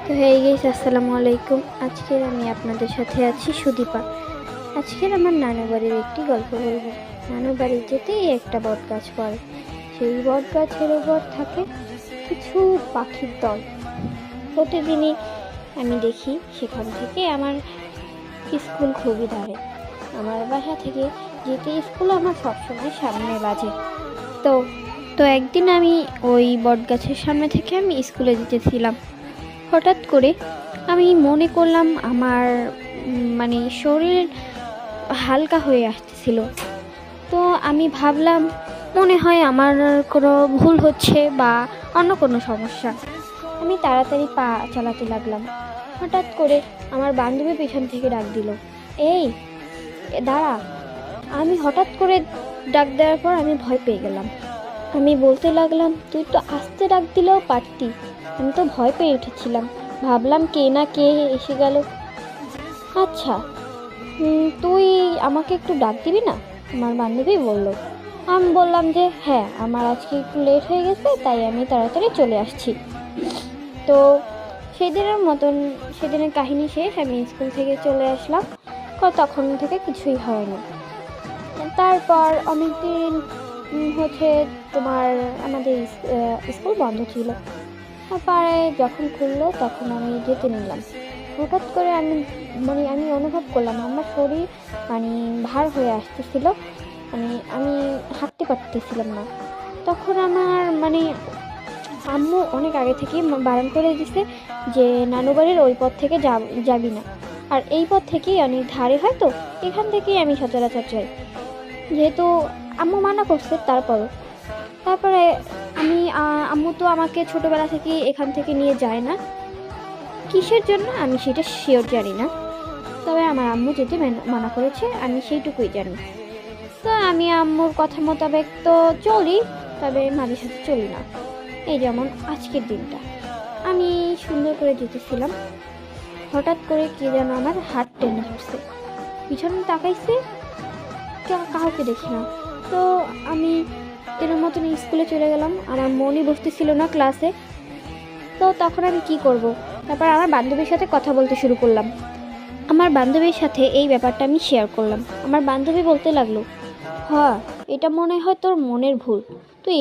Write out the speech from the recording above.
তো hey guys, আসসালামু আলাইকুম। আজকের আমি আপনাদের সাথে আছি সুদীপা। আজকের আমার নানু বাড়ির একটি গল্প বলবো। নানু বাড়ি যেতেই একটা বট গাছ পড়ে। সেই বট গাছের ওপর থাকে কিছু পাখির দল। প্রতিদিনই আমি দেখি সেখান থেকে আমার স্কুল খুবই ধারে। আমার বাসা থেকে যেতে স্কুল আমার সবসময় সামনে বাজে। তো তো একদিন আমি ওই বট গাছের সামনে থেকে আমি স্কুলে যেতেছিলাম। হঠাৎ করে আমি মনে করলাম আমার শরীর হালকা হয়ে আসতেছিল। তো আমি ভাবলাম মনে হয় আমার কোনো ভুল হচ্ছে বা অন্য কোনো সমস্যা। আমি তাড়াতাড়ি পা চালাতে লাগলাম। হঠাৎ করে আমার বান্ধবী পেছন থেকে ডাক দিল, এই দাঁড়া। আমি হঠাৎ করে ডাক দেওয়ার পর আমি ভয় পেয়ে গেলাম। আমি বলতে লাগলাম, তুই তো আস্তে ডাক দিলেও পারতি। আমি তো ভয় পেয়ে উঠেছিলাম, ভাবলাম কে না কে এসে গেল। আচ্ছা, তুই আমাকে একটু ডাক দিবি না? আমার বান্ধবী বলল। আমি বললাম যে হ্যাঁ, আমার আজকে একটু লেট হয়ে গেছে, তাই আমি তাড়াতাড়ি চলে আসছি। তো সেদিনের কাহিনী শেষ। আমি স্কুল থেকে চলে আসলাম। তখন থেকে কিছুই হয়নি। তারপর অনেকদিন হচ্ছে তোমার আমাদের স্কুল বন্ধ ছিল। তারপরে যখন খুললো তখন আমি যেতে নিলাম। হঠাৎ করে আমি অনুভব করলাম আমার শরীর ভার হয়ে আসতেছিল। আমি হাঁটতে পারতেছিলাম না। তখন আমার আম্মু অনেক আগে থেকেই বারণ করে দিছে যে নানু বাড়ির ওই পথ থেকে যাবি না। আর এই পথ থেকেই অনেক ধারে হয়, তো এখান থেকেই আমি সচরাচর যাই। যেহেতু আম্মু মানা করছে, তারপরে আম্মু তো আমাকে ছোটোবেলা থেকে এখান থেকে নিয়ে যায় না। কিসের জন্য আমি সেটা শিওর জানি না, তবে আমার আম্মু যেতে মানা করেছে আমি সেইটুকুই জানি। তো আমি আম্মুর কথা মোতাবেক তো চলি, তবে মাঝে সাথে চলি না। এই যেমন আজকের দিনটা আমি সুন্দর করে যেতেছিলাম, হঠাৎ করে কে যেন আমার হাত টেনে ধরছে। পিছনে তাকাইছে, কাউকে দেখি না। তো আমি এর মতন স্কুলে চলে গেলাম। আমার মনই বসতেছিল না ক্লাসে। তো তখন আমি কি করব? তারপর আমার বান্ধবীর সাথে কথা বলতে শুরু করলাম। আমার বান্ধবীর সাথে এই ব্যাপারটা আমি শেয়ার করলাম। আমার বান্ধবী বলতে লাগলো, হ্যাঁ, এটা মনে হয় তোর মনের ভুল, তুই